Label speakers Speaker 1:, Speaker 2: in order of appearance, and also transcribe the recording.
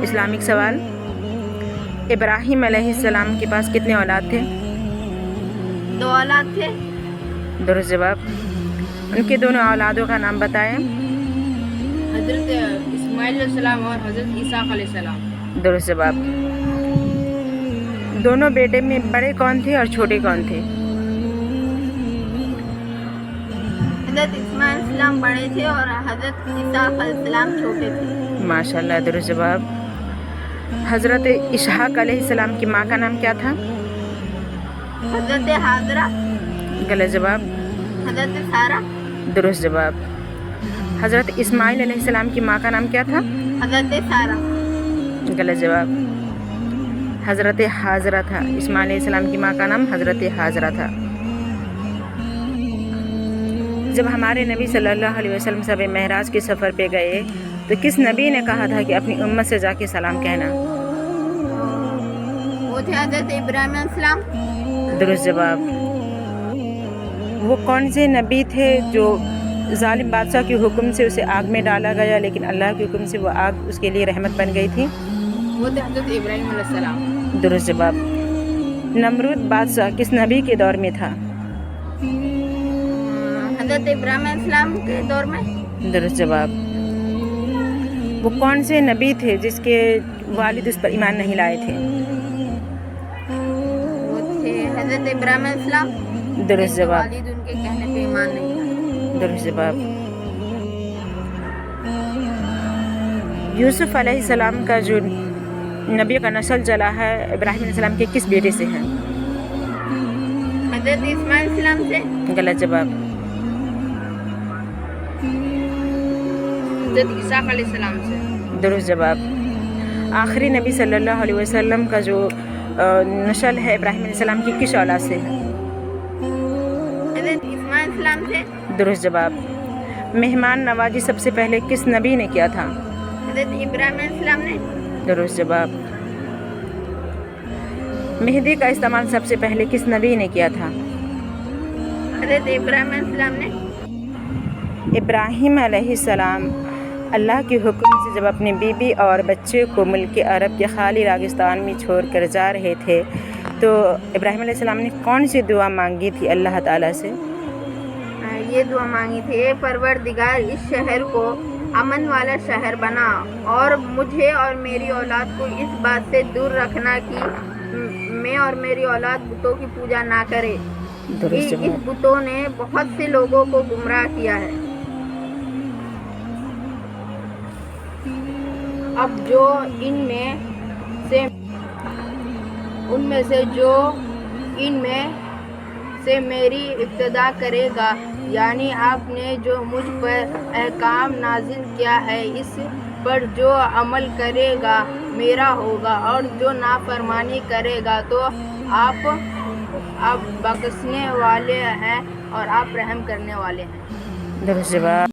Speaker 1: Islamic سوال، ابراہیم علیہ السلام کے پاس کتنے اولاد تھے؟
Speaker 2: 2 اولاد تھے۔
Speaker 1: درست جواب۔ ان کے دونوں اولادوں کا نام بتائیں۔
Speaker 2: حضرت اسماعیل علیہ السلام اور حضرت اسحاق علیہ السلام۔
Speaker 1: درست جواب۔ دونوں بیٹے میں بڑے کون تھے اور چھوٹے کون تھے؟
Speaker 2: حضرت اسماعیل علیہ السلام بڑے تھے اور حضرت اسحاق علیہ السلام چھوٹے تھے۔
Speaker 1: ماشاءاللہ، درست جواب۔ حضرت اسحاق علیہ السلام کی ماں کا نام کیا تھا؟
Speaker 2: حضرت حاجرہ۔
Speaker 1: غلط جواب۔
Speaker 2: حضرت سارہ۔
Speaker 1: درست جواب۔ حضرت اسماعیل علیہ السلام کی ماں کا نام کیا تھا؟
Speaker 2: حضرت سارہ۔
Speaker 1: غلط جواب۔ حضرت حاجرہ تھا۔ اسماعیل علیہ السلام کی ماں کا نام حضرت حاجرہ تھا۔ جب ہمارے نبی صلی اللہ علیہ وسلم شب معراج کے سفر پہ گئے تو کس نبی نے کہا تھا کہ اپنی امت سے جا کے سلام کہنا؟
Speaker 2: وہ تھے حضرت ابراہیم علیہ السلام۔
Speaker 1: درست جواب۔ وہ کون سے نبی تھے جو ظالم بادشاہ کے حکم سے اسے آگ میں ڈالا گیا لیکن اللہ کے حکم سے وہ آگ اس کے لیے رحمت بن گئی تھی؟
Speaker 2: وہ تھے حضرت ابراہیم علیہ السلام۔
Speaker 1: درست جواب۔ نمرود بادشاہ کس نبی کے دور میں تھا؟
Speaker 2: حضرت ابراہیم علیہ السلام کے دور میں۔
Speaker 1: درست جواب۔ وہ کون سے نبی تھے جس کے والد اس پر ایمان نہیں لائے تھے؟
Speaker 2: وہ تھے حضرت ابراہیم علیہ السلام۔
Speaker 1: درست جواب۔
Speaker 2: والد ان کے کہنے پہ ایمان نہیں لائے۔
Speaker 1: درست جواب۔ یوسف علیہ السلام کا جو نبی کا نسل چلا ہے ابراہیم علیہ السلام کے کس بیٹے سے ہے؟
Speaker 2: حضرت اسماعیل علیہ السلام سے۔
Speaker 1: غلط جواب۔
Speaker 2: حضرت اسحاق علیہ السلام سے۔
Speaker 1: درست جواب۔ آخری نبی صلی اللہ علیہ وسلم کا جو نسل ہے ابراہیم علیہ السلام کی کس اولاد سے ہے؟
Speaker 2: حضرت اسماعیل علیہ السلام سے۔
Speaker 1: درست جواب۔ مہمان نوازی سب سے پہلے کس نبی نے کیا تھا؟
Speaker 2: حضرت ابراہیم علیہ السلام نے۔
Speaker 1: درست جواب۔ مہندی کا استعمال سب سے پہلے کس نبی نے کیا تھا؟
Speaker 2: حضرت ابراہیم علیہ السلام نے۔
Speaker 1: ابراہیم علیہ السلام اللہ کے حکم سے جب اپنی بیوی اور بچے کو ملک عرب کے خالی ریگستان میں چھوڑ کر جا رہے تھے تو ابراہیم علیہ السلام نے کون سی دعا مانگی تھی اللہ تعالیٰ سے؟
Speaker 2: یہ دعا مانگی تھی، اے پروردگار اس شہر کو امن والا شہر بنا اور مجھے اور میری اولاد کو اس بات سے دور رکھنا کہ میں اور میری اولاد بتوں کی پوجا نہ کرے۔ اس بتوں نے بہت سے لوگوں کو گمراہ کیا ہے۔ اب جو ان میں سے میری ابتدا کرے گا، یعنی آپ نے جو مجھ پر احکام نازل کیا ہے اس پر جو عمل کرے گا میرا ہوگا، اور جو نافرمانی کرے گا تو آپ بخشنے والے ہیں اور آپ رحم کرنے والے ہیں۔
Speaker 1: درست جواب۔